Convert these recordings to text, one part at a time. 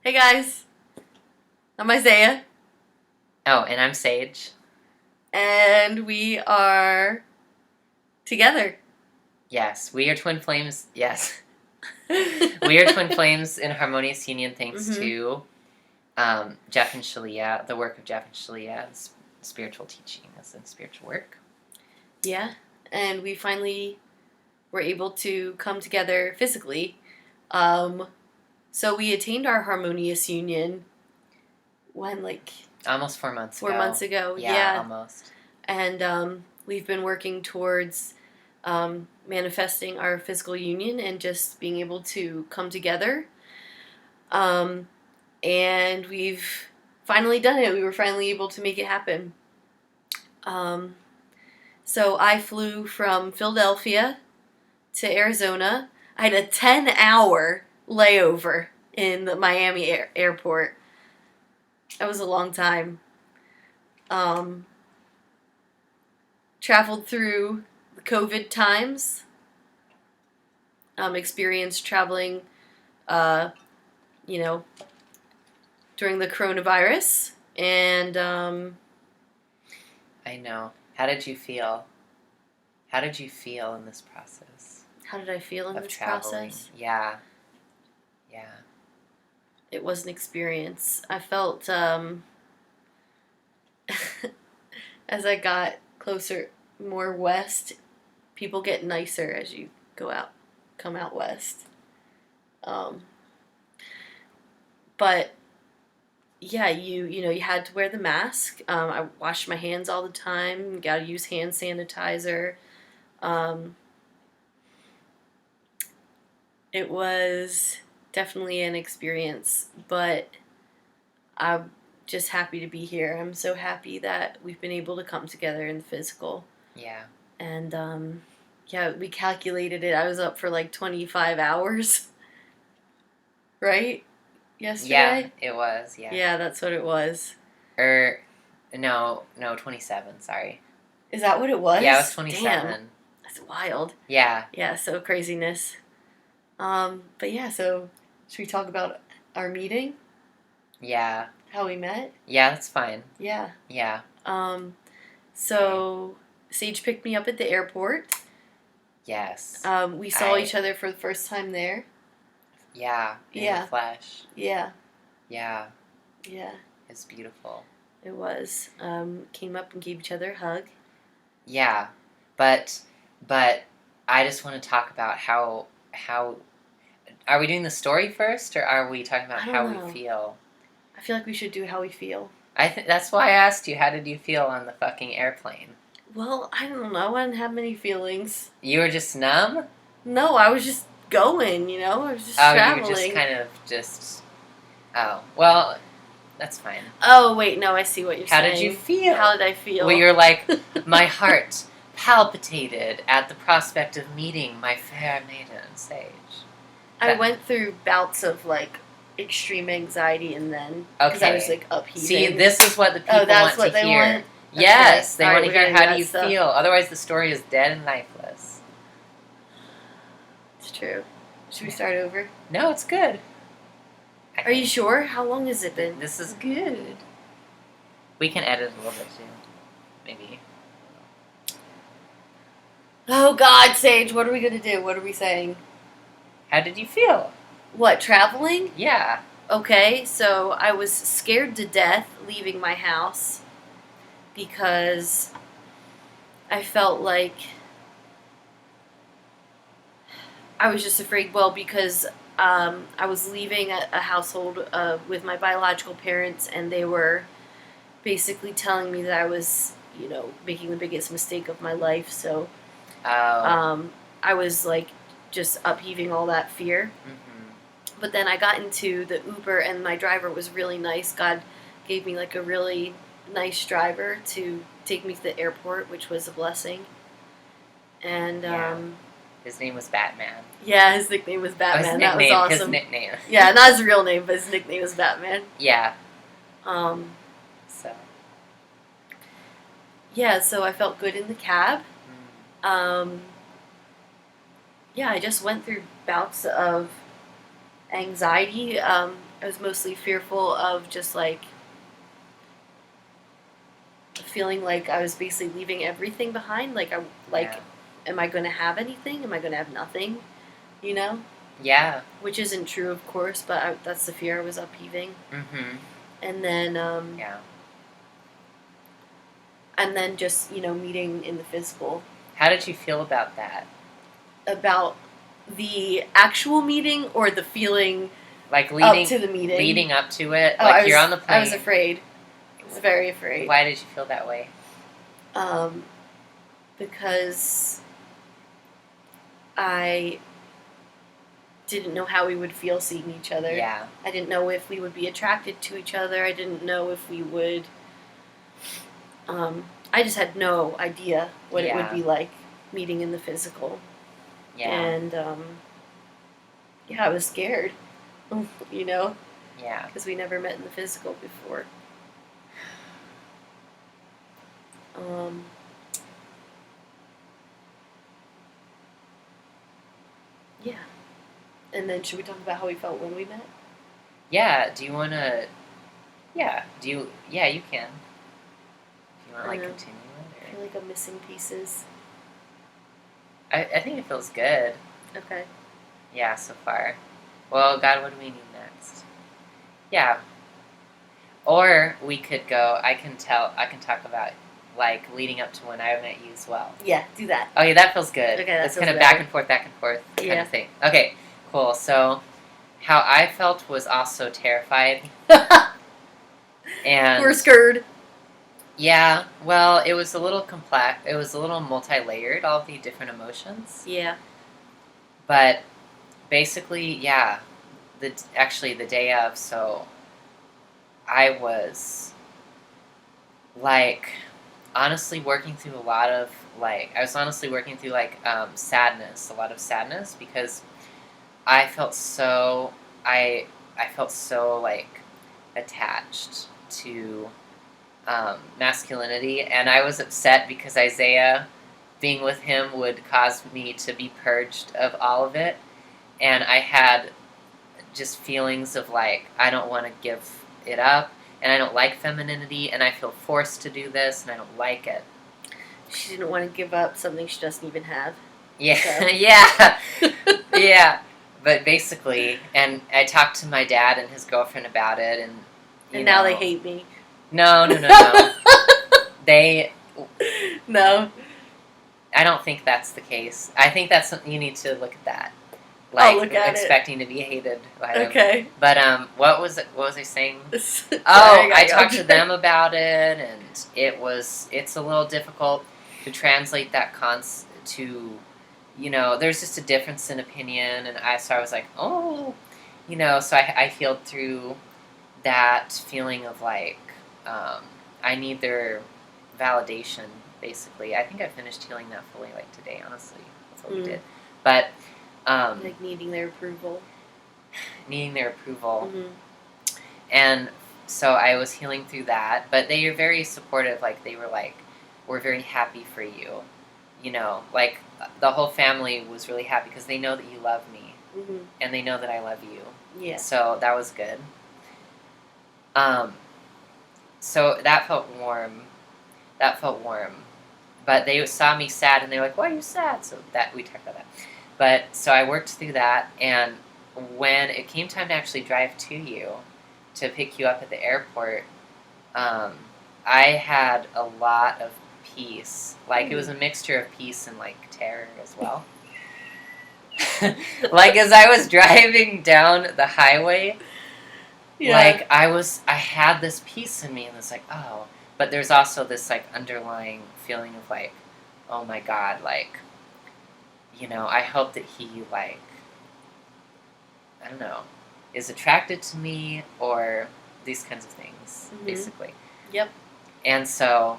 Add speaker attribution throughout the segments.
Speaker 1: Hey guys, I'm Isaiah,
Speaker 2: Oh, and I'm Sage.
Speaker 1: and we are together.
Speaker 2: Yes, we are twin flames. Yes. We are twin flames in Harmonious Union thanks
Speaker 1: Mm-hmm.
Speaker 2: to Jeff and Shalia, the work of Jeff and Shalia's spiritual teachings and spiritual work.
Speaker 1: Yeah, and we finally were able to come together physically. Um, so we attained our harmonious union when, like,
Speaker 2: Almost 4 months
Speaker 1: 4 months
Speaker 2: ago.
Speaker 1: ago.
Speaker 2: Yeah,
Speaker 1: Yeah,
Speaker 2: almost.
Speaker 1: and we've been working towards manifesting our physical union and just being able to come together. Um, and we've finally done it. We were finally able to make it happen. Um, so I flew from Philadelphia to Arizona. I had a 10-hour layover in the Miami airport. That was a long time. Um, Traveled through the COVID times. Experienced traveling, uh, you know, during the coronavirus. And
Speaker 2: I know. How did you feel? How did you feel in this process
Speaker 1: how did I feel in
Speaker 2: of
Speaker 1: this
Speaker 2: traveling?
Speaker 1: process?
Speaker 2: Yeah. Yeah.
Speaker 1: It was an experience. I felt as I got closer, more west, people get nicer as you come out west. Um, but yeah, you had to wear the mask. I washed my hands all the time. Got to use hand sanitizer. Um, it was definitely an experience, but I'm just happy to be here. I'm so happy that we've been able to come together in the physical.
Speaker 2: Yeah.
Speaker 1: And yeah, we calculated it. I was up for like 25 hours, right?
Speaker 2: Yeah,
Speaker 1: Yesterday?
Speaker 2: it was. Yeah.
Speaker 1: Yeah, that's what it was.
Speaker 2: No, 27, sorry.
Speaker 1: Is that what it was?
Speaker 2: Yeah, it was
Speaker 1: Damn,
Speaker 2: 27.
Speaker 1: that's wild.
Speaker 2: Yeah.
Speaker 1: Yeah, so craziness. But yeah, so should we talk about our meeting?
Speaker 2: Yeah.
Speaker 1: How we met?
Speaker 2: Yeah, that's fine.
Speaker 1: Yeah.
Speaker 2: Yeah.
Speaker 1: Um, so Sage picked me up at the airport.
Speaker 2: Yes.
Speaker 1: We saw each other for the first time there.
Speaker 2: Yeah. In
Speaker 1: Yeah.
Speaker 2: the flesh.
Speaker 1: Yeah.
Speaker 2: Yeah.
Speaker 1: Yeah.
Speaker 2: It's beautiful.
Speaker 1: It was. Came up and gave each other a hug.
Speaker 2: Yeah. But I just want to talk about how are we doing the story first or are we talking about
Speaker 1: I don't
Speaker 2: how
Speaker 1: know.
Speaker 2: we feel?
Speaker 1: I feel like we should do how we feel.
Speaker 2: I think that's why I asked you, how did you feel on the fucking airplane?
Speaker 1: Well, I don't know. I didn't have many feelings.
Speaker 2: You were just numb?
Speaker 1: No, I was just going, I was just
Speaker 2: Oh,
Speaker 1: traveling.
Speaker 2: you were just kind of just. Oh, well, that's fine.
Speaker 1: Oh, wait, no, I see what you're
Speaker 2: How
Speaker 1: saying.
Speaker 2: did you feel?
Speaker 1: How did I feel?
Speaker 2: Well, you're like, my heart palpitated at the prospect of meeting my fair maiden, Sage.
Speaker 1: I went through bouts of, like, extreme anxiety and then, because I was, like, upheaving.
Speaker 2: See, this is what the people
Speaker 1: that's
Speaker 2: want
Speaker 1: what
Speaker 2: to
Speaker 1: they
Speaker 2: hear.
Speaker 1: want?
Speaker 2: Yes,
Speaker 1: Okay.
Speaker 2: they
Speaker 1: All
Speaker 2: want
Speaker 1: right,
Speaker 2: to
Speaker 1: we're
Speaker 2: hear
Speaker 1: gonna
Speaker 2: how
Speaker 1: do
Speaker 2: do you
Speaker 1: that stuff.
Speaker 2: feel. Otherwise, the story is dead and lifeless.
Speaker 1: It's true. Should we start over?
Speaker 2: No, it's good.
Speaker 1: Are you sure? How long has it been?
Speaker 2: This is good. We can edit a little bit too. Maybe.
Speaker 1: Oh, God, Sage, what are we going to do? What are we saying?
Speaker 2: How did you feel?
Speaker 1: What, traveling?
Speaker 2: Yeah.
Speaker 1: Okay, so I was scared to death leaving my house because I felt like I was just afraid. Well, because I was leaving a household with my biological parents, and they were basically telling me that I was, making the biggest mistake of my life. So I was like just upheaving all that fear.
Speaker 2: Mm-hmm.
Speaker 1: But then I got into the Uber, and my driver was really nice. God gave me like a really nice driver to take me to the airport, which was a blessing. And
Speaker 2: his name was Batman.
Speaker 1: Yeah, his nickname was Batman. That was awesome.
Speaker 2: His nickname.
Speaker 1: Yeah, not his real name, but his nickname was Batman.
Speaker 2: Yeah.
Speaker 1: So. Yeah, so I felt good in the cab. Yeah, I just went through bouts of anxiety. I was mostly fearful of just like feeling like I was basically leaving everything behind.
Speaker 2: Yeah.
Speaker 1: Am I going to have anything? Am I going to have nothing? You know?
Speaker 2: Yeah.
Speaker 1: Which isn't true, of course, but that's the fear I was upheaving.
Speaker 2: Mm-hmm.
Speaker 1: And then,
Speaker 2: Yeah.
Speaker 1: and then just meeting in the physical.
Speaker 2: How did you feel about that?
Speaker 1: About the actual meeting or the feeling
Speaker 2: Like
Speaker 1: up to the meeting?
Speaker 2: leading up to it.
Speaker 1: Oh,
Speaker 2: Like you're on the plane.
Speaker 1: I was afraid. I was very afraid.
Speaker 2: Why did you feel that way?
Speaker 1: Because I didn't know how we would feel seeing each other.
Speaker 2: Yeah.
Speaker 1: I didn't know if we would be attracted to each other. I didn't know if we would. I just had no idea what it would be like meeting in the physical.
Speaker 2: Yeah.
Speaker 1: And I was scared. Yeah. Because we never met in the physical before. Yeah. And then should we talk about how we felt when we met?
Speaker 2: Yeah. Do you want to? Yeah. Yeah, you can. Do you want to continue it?
Speaker 1: I feel like I'm missing pieces.
Speaker 2: I think it feels good.
Speaker 1: Okay.
Speaker 2: Yeah, so far. Well, God, what do we need next? Yeah. Or we could go. I can talk about like leading up to when I met you as well.
Speaker 1: Yeah, do that.
Speaker 2: Okay, that feels good.
Speaker 1: Okay, that
Speaker 2: it's
Speaker 1: feels
Speaker 2: kind of
Speaker 1: better.
Speaker 2: back and forth kind of thing. Okay, cool. So, how I felt was also terrified. And
Speaker 1: we're scared.
Speaker 2: Yeah, well, it was a little complex. It was a little multi-layered, all the different emotions.
Speaker 1: Yeah.
Speaker 2: But basically, yeah, the day of, so I was like honestly working through a lot of sadness, a lot of sadness because I felt so I felt so like attached to masculinity, and I was upset because Isaiah being with him would cause me to be purged of all of it, and I had just feelings of like I don't want to give it up, and I don't like femininity, and I feel forced to do this, and I don't like it.
Speaker 1: She didn't want to give up something she doesn't even have.
Speaker 2: Yeah,
Speaker 1: So.
Speaker 2: yeah, yeah. But basically, and I talked to my dad and his girlfriend about it, and
Speaker 1: now they hate me.
Speaker 2: No. They.
Speaker 1: No.
Speaker 2: I don't think that's the case. I think that's something you need to look at that.
Speaker 1: I'll look at
Speaker 2: expecting to be hated by them.
Speaker 1: Okay.
Speaker 2: But what was I saying?
Speaker 1: Sorry,
Speaker 2: I talked to them about it, and it's a little difficult to translate that to, there's just a difference in opinion, and so I was like, so I healed through that feeling of like, I need their validation, basically. I think I finished healing that fully, like, today, honestly. That's what we did. But,
Speaker 1: like, needing their approval. Mm-hmm.
Speaker 2: And so I was healing through that, but they were very supportive. Like, they were like, we're very happy for you. Like, the whole family was really happy because they know that you love me.
Speaker 1: Mm-hmm.
Speaker 2: And they know that I love you.
Speaker 1: Yeah.
Speaker 2: So that was good. So that felt warm. But they saw me sad, and they were like, why are you sad? So that we talked about that. But so I worked through that, and when it came time to actually drive to you, to pick you up at the airport, I had a lot of peace. Like, it was a mixture of peace and, like, terror as well. Like, as I was driving down the highway, like, I had this peace in me, and it's like, oh. But there's also this, like, underlying feeling of, like, oh my God, like, I hope that he, like, I don't know, is attracted to me, or these kinds of things, basically.
Speaker 1: Yep.
Speaker 2: And so,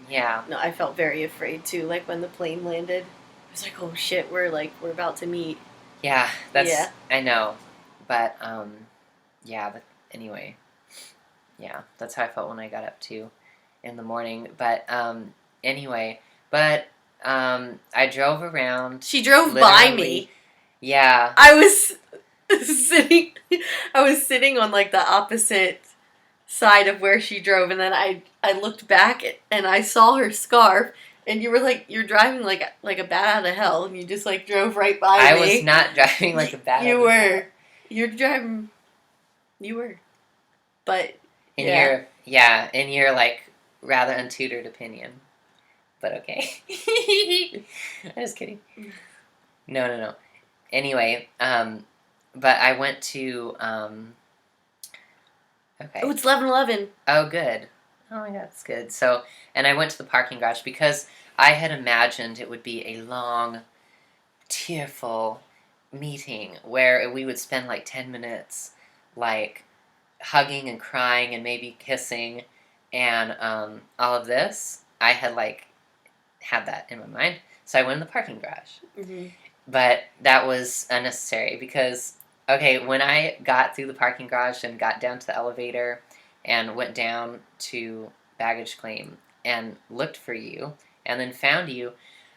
Speaker 2: yeah.
Speaker 1: No, I felt very afraid, too. Like, when the plane landed, I was like, oh shit, we're about to meet.
Speaker 2: Yeah, I know. But, anyway. Yeah, that's how I felt when I got up, too, in the morning. But, anyway. But, I drove around.
Speaker 1: She drove by me.
Speaker 2: Yeah.
Speaker 1: I was sitting on like the opposite side of where she drove, and then I looked back and I saw her scarf, and you were like, you're driving like a bat out of hell, and you just like drove right by me.
Speaker 2: I was not driving like a bat out of hell.
Speaker 1: You're driving. You were. But
Speaker 2: In your like rather untutored opinion. But okay. I'm just kidding. No. Anyway, but I went to okay.
Speaker 1: Oh, it's 11:11.
Speaker 2: Oh, good. Oh my god, that's good. So, and I went to the parking garage because I had imagined it would be a long, tearful meeting where we would spend like 10 minutes, like hugging and crying and maybe kissing, and all of this. I had like had that in my mind, so I went in the parking garage.
Speaker 1: Mm-hmm.
Speaker 2: But that was unnecessary because, okay, when I got through the parking garage and got down to the elevator and went down to baggage claim and looked for you and then found you,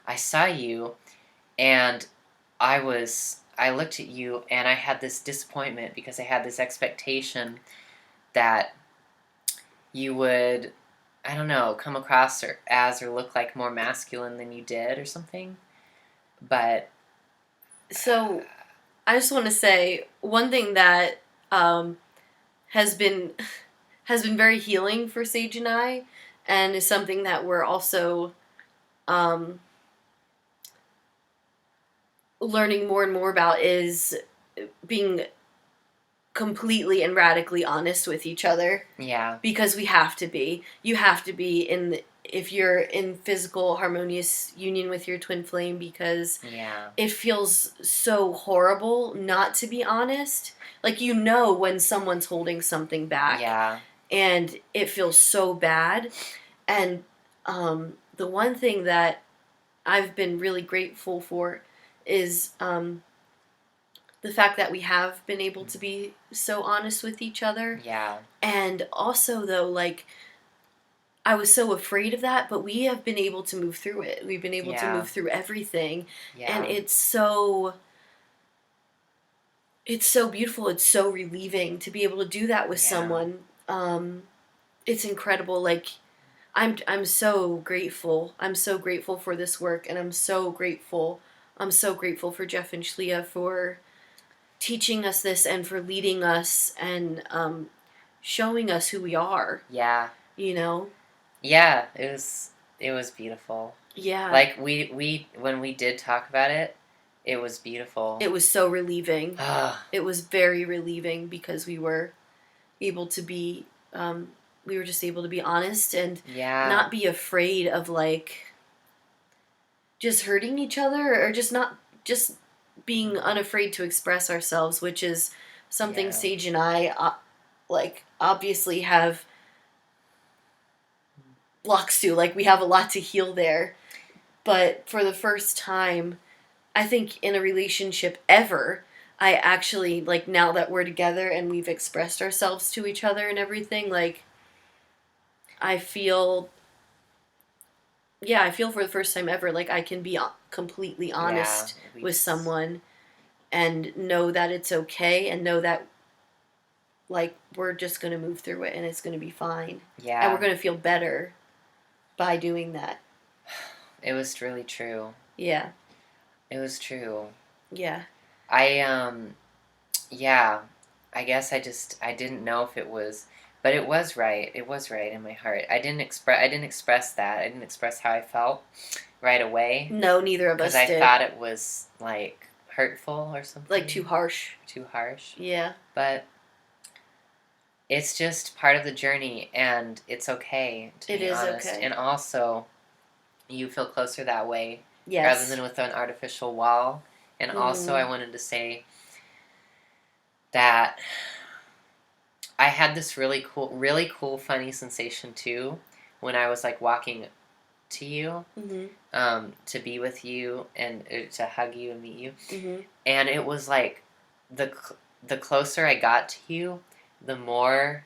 Speaker 2: I saw you and I looked at you and I had this disappointment because I had this expectation that you would, I don't know, come across or look like more masculine than you did or something. But
Speaker 1: so I just want to say one thing that has been very healing for Sage and I, and is something that we're also learning more and more about, is being completely and radically honest with each other.
Speaker 2: Yeah.
Speaker 1: Because we have to be. You have to be if you're in physical harmonious union with your twin flame, because it feels so horrible not to be honest. Like, you know when someone's holding something back.
Speaker 2: Yeah.
Speaker 1: And it feels so bad. And the one thing that I've been really grateful for is the fact that we have been able to be so honest with each other.
Speaker 2: Yeah.
Speaker 1: And also, though, like, I was so afraid of that, but we have been able to move through it. We've been able to move through everything. Yeah. And it's so beautiful. It's so relieving to be able to do that with someone. It's incredible. Like, I'm so grateful. I'm so grateful for this work, and I'm so grateful for Jeff and Shlia for teaching us this and for leading us and showing us who we are.
Speaker 2: Yeah.
Speaker 1: You know?
Speaker 2: Yeah, it was beautiful.
Speaker 1: Yeah.
Speaker 2: Like, we when we did talk about it, it was beautiful.
Speaker 1: It was so relieving. It was very relieving because we were able to be we were just able to be honest and not be afraid of, like, just hurting each other, or just being unafraid to express ourselves, which is something Sage and I like obviously have blocks to. Like, we have a lot to heal there. But for the first time, I think, in a relationship ever, I actually, like, now that we're together and we've expressed ourselves to each other and everything, like, I feel for the first time ever, like, I can be completely honest with someone and know that it's okay, and know that, like, we're just going to move through it and it's going to be fine. Yeah. And we're going to feel better by doing that.
Speaker 2: It was really true.
Speaker 1: Yeah.
Speaker 2: It was true.
Speaker 1: Yeah.
Speaker 2: I guess I didn't know if it was, but it was right. It was right in my heart. I didn't express that. I didn't express how I felt right away.
Speaker 1: No, neither of us did.
Speaker 2: Because I thought it was, like, hurtful or something.
Speaker 1: Like, too harsh.
Speaker 2: Too harsh.
Speaker 1: Yeah.
Speaker 2: But it's just part of the journey, and it's okay to be honest.
Speaker 1: Okay.
Speaker 2: And also, you feel closer that way.
Speaker 1: Yes.
Speaker 2: Rather than with an artificial wall. And also, I wanted to say that I had this really cool, funny sensation too when I was, like, walking to you, to be with you and to hug you and meet you, and it was like the closer I got to you, the more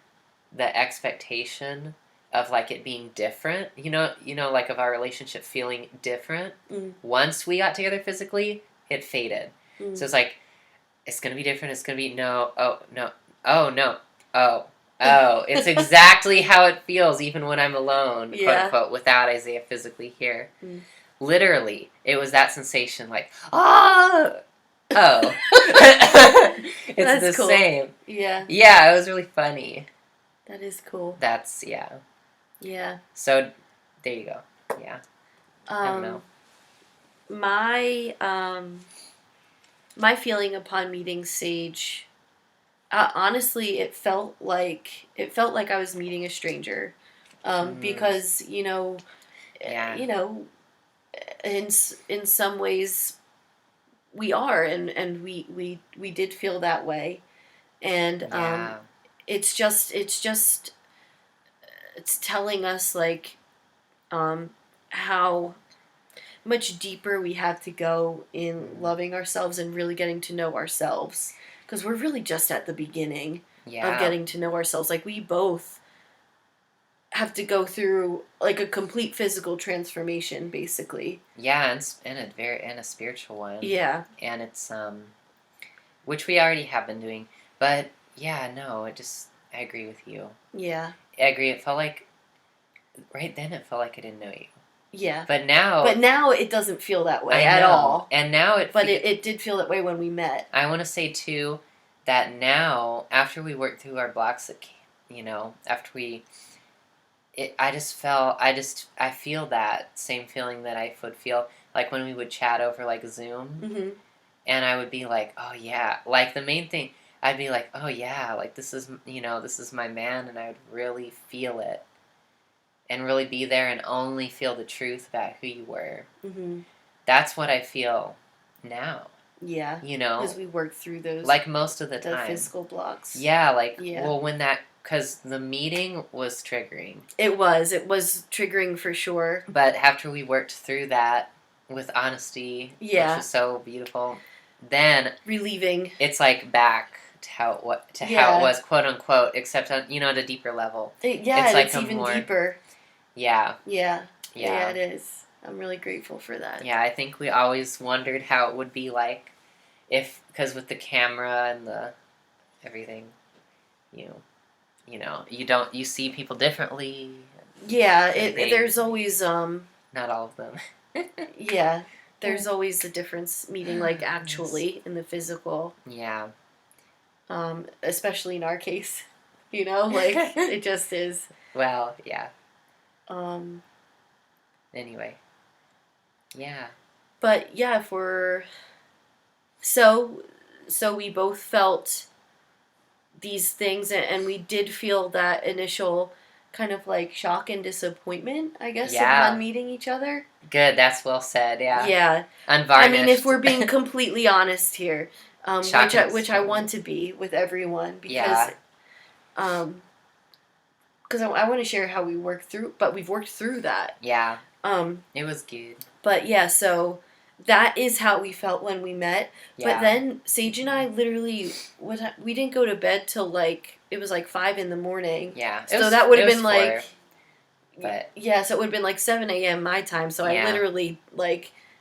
Speaker 2: the expectation of, like, it being different, you know, like, of our relationship feeling different. Once we got together physically, it faded. So it's like it's gonna be different. It's gonna be no. Oh no. Oh no. Oh. Oh, it's exactly how it feels even when I'm alone, quote
Speaker 1: Yeah.
Speaker 2: unquote, without Isaiah physically here.
Speaker 1: Mm.
Speaker 2: Literally, it was that sensation like, ah, oh. It's
Speaker 1: That's
Speaker 2: the
Speaker 1: cool.
Speaker 2: same.
Speaker 1: Yeah,
Speaker 2: Yeah, it was really funny.
Speaker 1: that is cool.
Speaker 2: That's, yeah.
Speaker 1: Yeah.
Speaker 2: So, there you go. Yeah. I don't know.
Speaker 1: My my feeling upon meeting Sage, honestly, it felt like I was meeting a stranger, because
Speaker 2: Yeah.
Speaker 1: in some ways we are, and we did feel that way, and
Speaker 2: Yeah.
Speaker 1: it's telling us like how much deeper we have to go in loving ourselves and really getting to know ourselves, because we're really just at the beginning
Speaker 2: Yeah.
Speaker 1: of getting to know ourselves. Like, we both have to go through like a complete physical transformation, basically.
Speaker 2: Yeah, and a spiritual one.
Speaker 1: Yeah.
Speaker 2: And it's which we already have been doing, but yeah, no, I agree with you.
Speaker 1: Yeah.
Speaker 2: I agree. It felt like right then it felt like I didn't know you.
Speaker 1: Yeah.
Speaker 2: But now
Speaker 1: it doesn't feel that way
Speaker 2: I
Speaker 1: at
Speaker 2: know.
Speaker 1: all.
Speaker 2: And now
Speaker 1: it did feel that way when we met.
Speaker 2: I want to say too that now after we worked through our blocks, after we I feel that same feeling that I would feel like when we would chat over like Zoom,
Speaker 1: Mm-hmm.
Speaker 2: and I would be like, oh yeah, like the main thing, I'd be like, oh yeah, like this is my man, and I would really feel it, and really be there and only feel the truth about who you were.
Speaker 1: Mm-hmm.
Speaker 2: That's what I feel now.
Speaker 1: Yeah.
Speaker 2: Because
Speaker 1: we worked through those,
Speaker 2: like most of the time,
Speaker 1: physical blocks.
Speaker 2: Yeah,
Speaker 1: Yeah.
Speaker 2: Well, because the meeting was triggering.
Speaker 1: It was triggering for sure.
Speaker 2: But after we worked through that with honesty,
Speaker 1: yeah,
Speaker 2: which was so beautiful, then
Speaker 1: relieving.
Speaker 2: It's like back to how it was, quote unquote, except on at a deeper level.
Speaker 1: It's even deeper.
Speaker 2: Yeah.
Speaker 1: Yeah. Yeah, it is. I'm really grateful for that.
Speaker 2: Yeah, I think we always wondered how it would be like because with the camera and the everything, you see people differently.
Speaker 1: Yeah, there's always
Speaker 2: not all of them.
Speaker 1: Yeah, there's always a difference meeting like actually in the physical.
Speaker 2: Yeah.
Speaker 1: Especially in our case, like it just is.
Speaker 2: Well, yeah.
Speaker 1: Um.
Speaker 2: Anyway. Yeah.
Speaker 1: But yeah, if we're so we both felt these things, and we did feel that initial kind of like shock and disappointment, I guess, upon meeting each other.
Speaker 2: Good, that's well said. Yeah.
Speaker 1: Yeah.
Speaker 2: Unvarnished.
Speaker 1: I mean, if we're being completely honest here, which I want to be with everyone, because because I want to share how we've worked through that.
Speaker 2: Yeah. It was good.
Speaker 1: But yeah, so that is how we felt when we met. Yeah. But then Sage and I literally we didn't go to bed till it was 5 a.m.
Speaker 2: Yeah.
Speaker 1: So that would have been
Speaker 2: 4, but
Speaker 1: yeah, so it would have been 7 a.m. my time. So I literally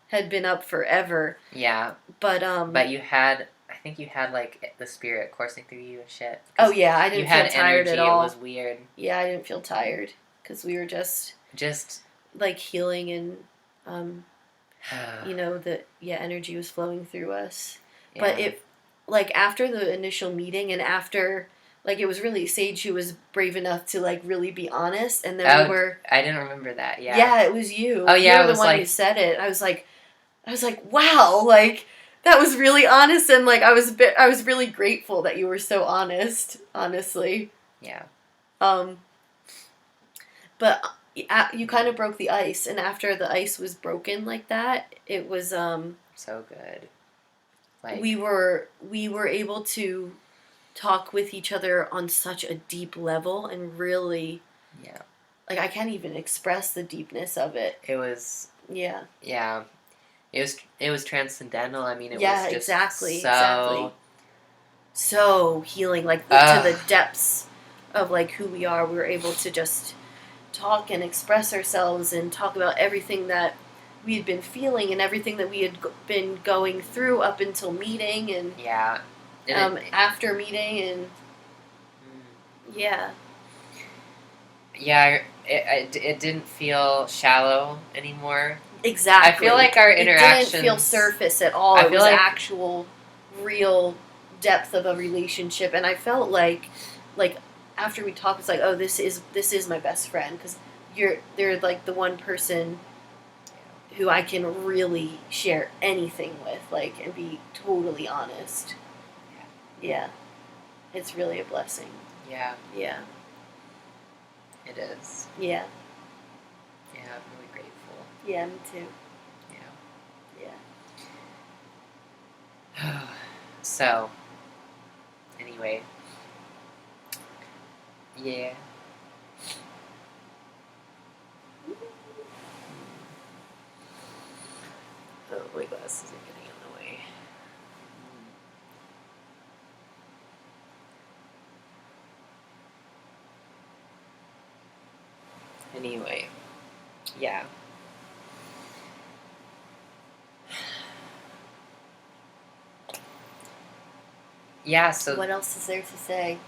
Speaker 1: had been up forever.
Speaker 2: Yeah.
Speaker 1: But
Speaker 2: I think you had the spirit coursing through you and shit.
Speaker 1: Oh yeah, I didn't feel tired at all.
Speaker 2: It was weird.
Speaker 1: Yeah, I didn't feel tired because we were just healing, and the energy was flowing through us. Yeah. But it after the initial meeting, and after it was really Sage who was brave enough to really be honest, and then we were.
Speaker 2: I didn't remember that. Yeah.
Speaker 1: Yeah, it was you.
Speaker 2: Oh yeah,
Speaker 1: you were the one who said it. I was like, wow, that was really honest, and I was really grateful that you were so honest. Honestly.
Speaker 2: Yeah.
Speaker 1: But you kind of broke the ice, and after the ice was broken like that, it was
Speaker 2: so good.
Speaker 1: We were able to talk with each other on such a deep level, and really, I can't even express the deepness of it.
Speaker 2: It was
Speaker 1: yeah.
Speaker 2: It was transcendental. I mean, it was just
Speaker 1: exactly.
Speaker 2: So
Speaker 1: healing, to the depths of who we are. We were able to just talk and express ourselves and talk about everything that we had been feeling and everything that we had been going through up until meeting, and after meeting, and yeah.
Speaker 2: Yeah, it didn't feel shallow anymore.
Speaker 1: Exactly.
Speaker 2: I feel like our interactions...
Speaker 1: It didn't feel surface at all. It was actual, real depth of a relationship, and I felt like after we talked, it's like, oh, this is my best friend, because they're like the one person who I can really share anything with, like, and be totally honest. Yeah, it's really a blessing.
Speaker 2: Yeah.
Speaker 1: Yeah.
Speaker 2: It is.
Speaker 1: Yeah.
Speaker 2: Yeah, I'm really grateful.
Speaker 1: Yeah, me too.
Speaker 2: Yeah.
Speaker 1: Yeah.
Speaker 2: So, anyway. Yeah. Oh, my glasses are getting in the way. Anyway. Yeah. Yeah, so...
Speaker 1: What else is there to say?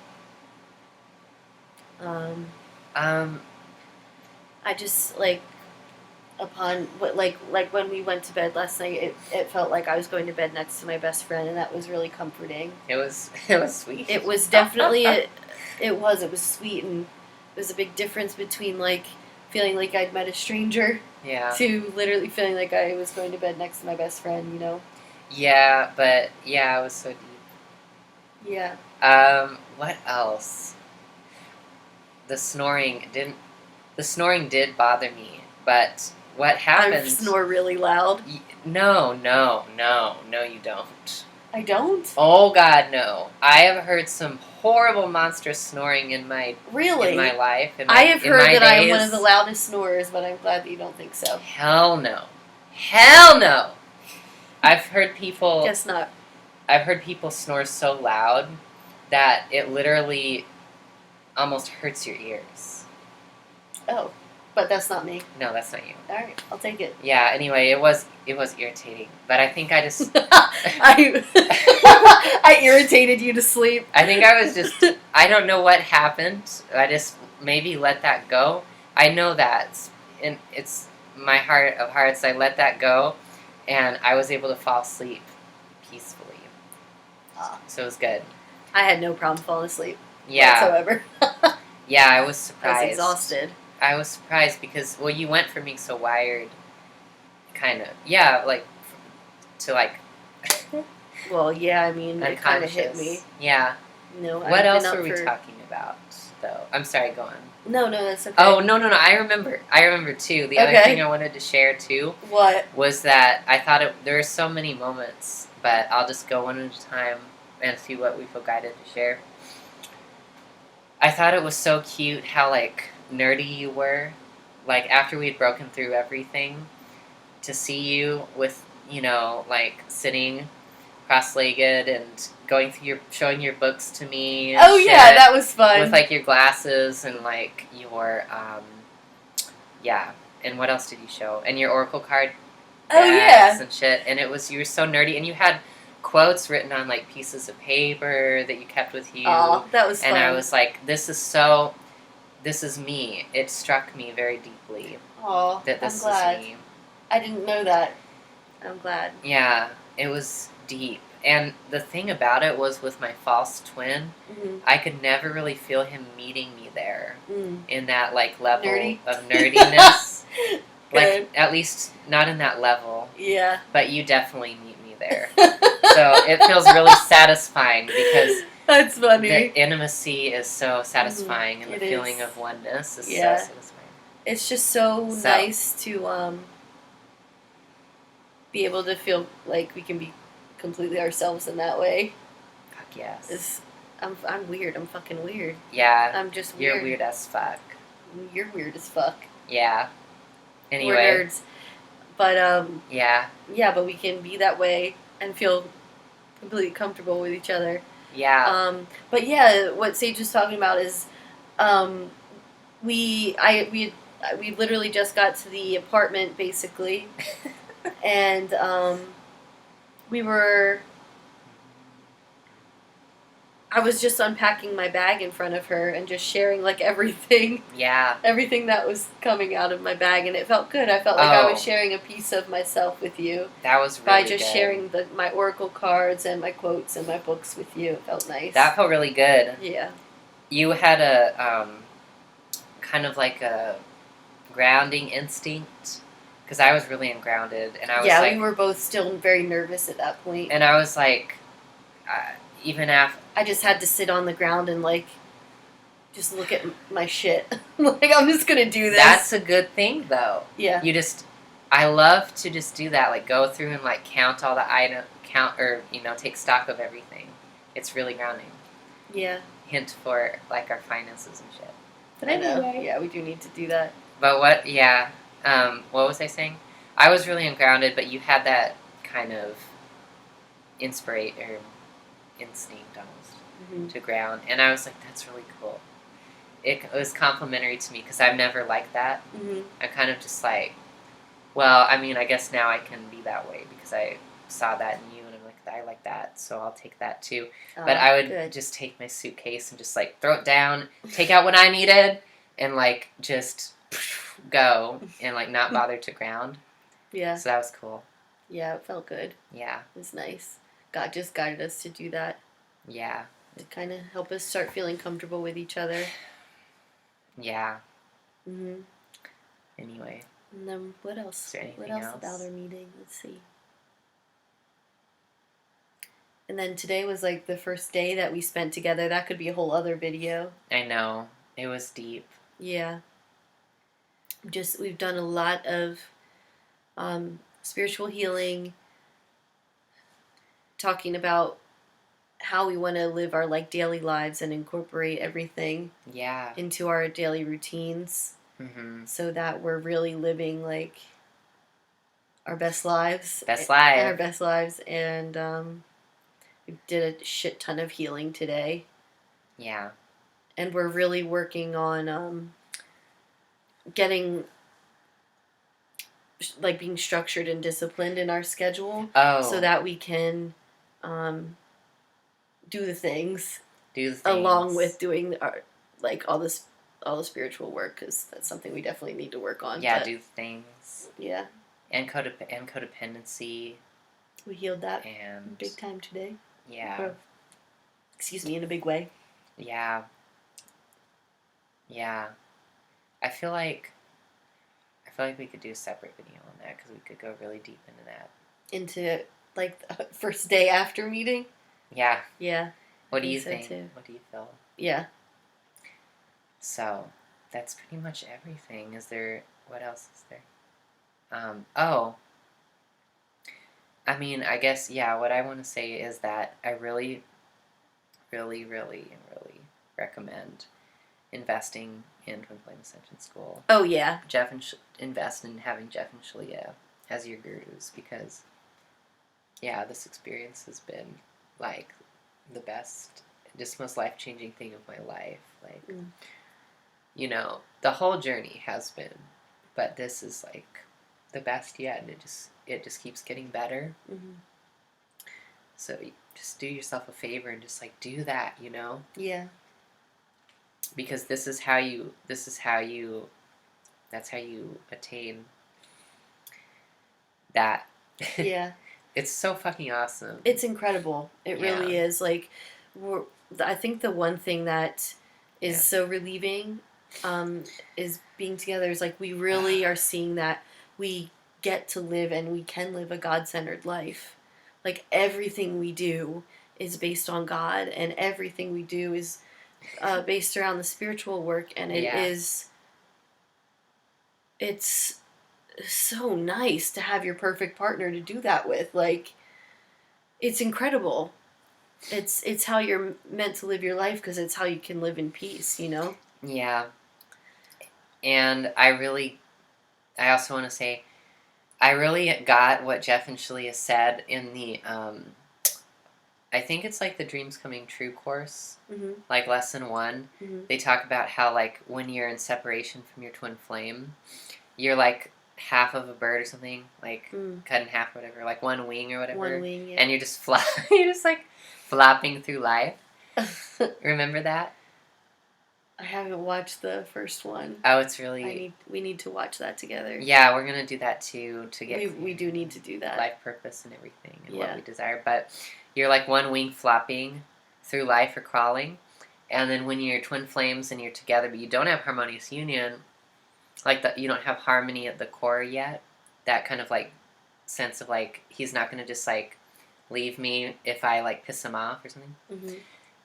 Speaker 1: I just, like, when we went to bed last night, it felt like I was going to bed next to my best friend, and that was really comforting.
Speaker 2: It was sweet.
Speaker 1: It was definitely it was sweet, and it was a big difference between, like, feeling like I'd met a stranger,
Speaker 2: yeah,
Speaker 1: to literally feeling like I was going to bed next to my best friend, you know?
Speaker 2: Yeah, but yeah, it was so deep.
Speaker 1: Yeah.
Speaker 2: What else? The snoring did bother me, but what happened...
Speaker 1: I snore really loud.
Speaker 2: No, you don't.
Speaker 1: I don't?
Speaker 2: Oh God, no. I have heard some horrible monstrous snoring in my life.
Speaker 1: I have heard that I am one of the loudest snorers, but I'm glad that you don't think so.
Speaker 2: Hell no. Hell no. I've heard people...
Speaker 1: Guess not.
Speaker 2: I've heard people snore so loud that it literally almost hurts your ears.
Speaker 1: Oh, but that's not me.
Speaker 2: No, that's not you.
Speaker 1: All right, I'll take it.
Speaker 2: Yeah. Anyway, it was irritating, but I think I just
Speaker 1: I irritated you to sleep.
Speaker 2: I think I was just... I don't know what happened. I just maybe let that go. I know that, and it's my heart of hearts. I let that go, and I was able to fall asleep peacefully. So it was good.
Speaker 1: I had no problem falling asleep.
Speaker 2: Yeah.
Speaker 1: Whatsoever.
Speaker 2: Yeah, I was surprised.
Speaker 1: I was exhausted.
Speaker 2: I was surprised because, well, you went from being so wired, kind of. Yeah, like, to, like...
Speaker 1: Well, yeah, I mean, it kind of hit me.
Speaker 2: Yeah.
Speaker 1: No,
Speaker 2: what else were we talking about, though? I'm sorry, go on.
Speaker 1: No, that's okay.
Speaker 2: Oh, no, I remember, too. The other thing I wanted to share, too...
Speaker 1: What?
Speaker 2: Was that I thought there were so many moments, but I'll just go one at a time and see what we feel guided to share. I thought it was so cute how, like, nerdy you were. Like, after we'd broken through everything, to see you with, you know, like, sitting cross-legged and showing your books to me. And
Speaker 1: shit, yeah, that was fun.
Speaker 2: With, like, your glasses and, like, your, yeah. And what else did you show? And your Oracle card.
Speaker 1: Oh, yeah.
Speaker 2: And shit. And you were so nerdy. And you had quotes written on, like, pieces of paper that you kept with you.
Speaker 1: Oh, that was fun.
Speaker 2: And I was like, this is me. It struck me very deeply.
Speaker 1: Oh,
Speaker 2: that this
Speaker 1: I'm glad.
Speaker 2: is me.
Speaker 1: I didn't know that. I'm glad.
Speaker 2: Yeah, it was deep. And the thing about it was with my false twin, I could never really feel him meeting me there in that, like, level of nerdiness. Like, at least not in that level.
Speaker 1: Yeah.
Speaker 2: But you definitely meet me there. So it feels really satisfying because
Speaker 1: that's funny.
Speaker 2: The intimacy is so satisfying, and the feeling of oneness is so satisfying.
Speaker 1: It's just so nice to be able to feel like we can be completely ourselves in that way.
Speaker 2: Fuck yes.
Speaker 1: I'm weird. I'm fucking weird.
Speaker 2: Yeah.
Speaker 1: I'm just weird.
Speaker 2: You're weird as fuck.
Speaker 1: You're weird as fuck.
Speaker 2: Yeah. Anyway.
Speaker 1: We're nerds. But,
Speaker 2: yeah.
Speaker 1: Yeah, but we can be that way and feel completely comfortable with each other.
Speaker 2: Yeah.
Speaker 1: But yeah, what Sage was talking about is, we literally just got to the apartment, basically. And, we were I was just unpacking my bag in front of her and just sharing like everything.
Speaker 2: Yeah.
Speaker 1: Everything that was coming out of my bag, and it felt good. I felt like I was
Speaker 2: Oh,
Speaker 1: sharing a piece of myself with you
Speaker 2: that was
Speaker 1: by
Speaker 2: really
Speaker 1: just
Speaker 2: good.
Speaker 1: sharing my oracle cards and my quotes and my books with you. It felt nice.
Speaker 2: That felt really good.
Speaker 1: Yeah.
Speaker 2: You had a kind of like a grounding instinct, because I was really ungrounded, and I was
Speaker 1: Yeah,
Speaker 2: like,
Speaker 1: we were both still very nervous at that point.
Speaker 2: and I was like, even after
Speaker 1: I just had to sit on the ground and like just look at my shit. Like, I'm just gonna do this.
Speaker 2: That's a good thing, though.
Speaker 1: Yeah.
Speaker 2: I love to just do that, like go through and like count all the take stock of everything. It's really grounding.
Speaker 1: Yeah.
Speaker 2: Hint for like our finances and shit. But
Speaker 1: I know.
Speaker 2: anyway.
Speaker 1: Yeah, we do need to do that.
Speaker 2: But what was I saying? I was really ungrounded, but you had that kind of instinct almost to ground, and I was like, that's really cool. It was complimentary to me because I've never liked that. I'm kind of just like, well, I mean, I guess now I can be that way because I saw that in you, and I'm like, I like that, so I'll take that too. But I would just take my suitcase and just like throw it down, take out what I needed, and like just go and like not bother to ground.
Speaker 1: Yeah.
Speaker 2: So that was cool.
Speaker 1: Yeah, it felt good.
Speaker 2: Yeah.
Speaker 1: It was nice. God just guided us to do that.
Speaker 2: Yeah.
Speaker 1: To kind of help us start feeling comfortable with each other.
Speaker 2: Yeah.
Speaker 1: Mhm.
Speaker 2: Anyway.
Speaker 1: And then what else?
Speaker 2: Is there anything
Speaker 1: what else
Speaker 2: else
Speaker 1: about our meeting? Let's see. And then today was like the first day that we spent together. That could be a whole other video.
Speaker 2: I know. It was deep.
Speaker 1: Yeah. We've done a lot of spiritual healing, talking about how we want to live our like daily lives and incorporate everything into our daily routines, so that we're really living like our best lives. And we did a shit ton of healing today.
Speaker 2: Yeah.
Speaker 1: And we're really working on getting like being structured and disciplined in our schedule, so that we can do the things along with doing our like all the spiritual work, because that's something we definitely need to work on.
Speaker 2: Yeah, do things.
Speaker 1: Yeah.
Speaker 2: And codependency.
Speaker 1: We healed that big time today.
Speaker 2: Yeah.
Speaker 1: Or, excuse me, in a big way.
Speaker 2: Yeah. Yeah. I feel like we could do a separate video on that, because we could go really deep into that.
Speaker 1: Into like the first day after meeting?
Speaker 2: Yeah.
Speaker 1: Yeah.
Speaker 2: What do you think? What do you feel?
Speaker 1: Yeah.
Speaker 2: So, that's pretty much everything. What else is there? I mean, I guess, what I want to say is that I really, really, really, really recommend investing in Twin Flame Ascension School.
Speaker 1: Oh, yeah.
Speaker 2: Invest in having Jeff and Shalia as your gurus, because, this experience has been, like, the best, just most life-changing thing of my life. Like, the whole journey has been, but this is, like, the best yet, and it just keeps getting better. So just do yourself a favor and just, like, do that,
Speaker 1: Yeah.
Speaker 2: Because that's how you attain that.
Speaker 1: Yeah.
Speaker 2: It's so fucking awesome.
Speaker 1: It's incredible. It really is. Like, I think the one thing that is so relieving is being together. Is like we really are seeing that we get to live, and we can live a God-centered life. Like, everything we do is based on God, and everything we do is based around the spiritual work, and it's so nice to have your perfect partner to do that with. Like, it's incredible. It's how you're meant to live your life, because it's how you can live in peace,
Speaker 2: Yeah. And I also want to say, I really got what Jeff and Shalia said in the, I think it's like the Dreams Coming True course, like lesson 1. They talk about how, like, when you're in separation from your twin flame, you're like half of a bird or something, like cut in half or whatever, like one wing or whatever.
Speaker 1: One wing, yeah.
Speaker 2: And you're just you're just like flopping through life. Remember that?
Speaker 1: I haven't watched the first one.
Speaker 2: Oh, it's really.
Speaker 1: We need to watch that together.
Speaker 2: Yeah, we're gonna do that too to get.
Speaker 1: We do need to do that.
Speaker 2: Life purpose and everything and what we desire. But you're like one wing flopping through life or crawling, and then when you're twin flames and you're together, but you don't have harmonious union, like you don't have harmony at the core yet. That kind of like sense of like he's not gonna just like leave me if I like piss him off or something.
Speaker 1: Mm-hmm.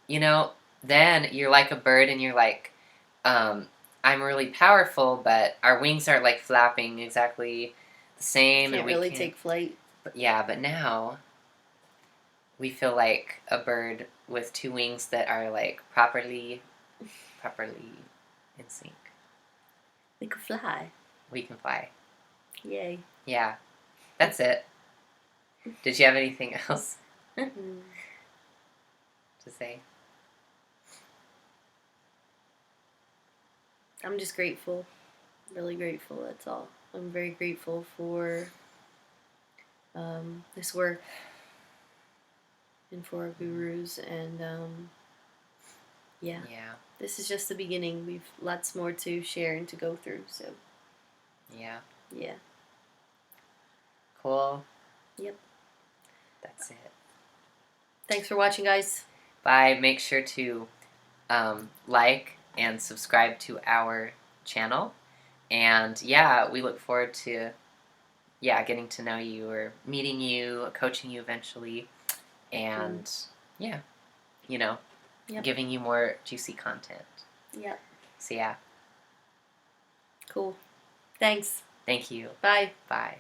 Speaker 2: You know, then you're like a bird and you're like, I'm really powerful, but our wings aren't like flapping exactly the same.
Speaker 1: Can't
Speaker 2: and we
Speaker 1: really
Speaker 2: can't
Speaker 1: take flight.
Speaker 2: But yeah, but now we feel like a bird with two wings that are like properly in sync.
Speaker 1: We can fly.
Speaker 2: We can fly.
Speaker 1: Yay.
Speaker 2: Yeah, that's it. Did you have anything else to say?
Speaker 1: I'm just grateful. Really grateful, that's all. I'm very grateful for this work and for our gurus, and yeah. This is just the beginning. We've lots more to share and to go through, so
Speaker 2: yeah. Cool.
Speaker 1: Yep.
Speaker 2: That's it.
Speaker 1: Thanks for watching, guys.
Speaker 2: Bye. Make sure to like and subscribe to our channel. And yeah, we look forward to getting to know you or meeting you, coaching you eventually. And giving you more juicy content.
Speaker 1: Yep.
Speaker 2: So yeah.
Speaker 1: Cool. Thanks.
Speaker 2: Thank you.
Speaker 1: Bye.
Speaker 2: Bye.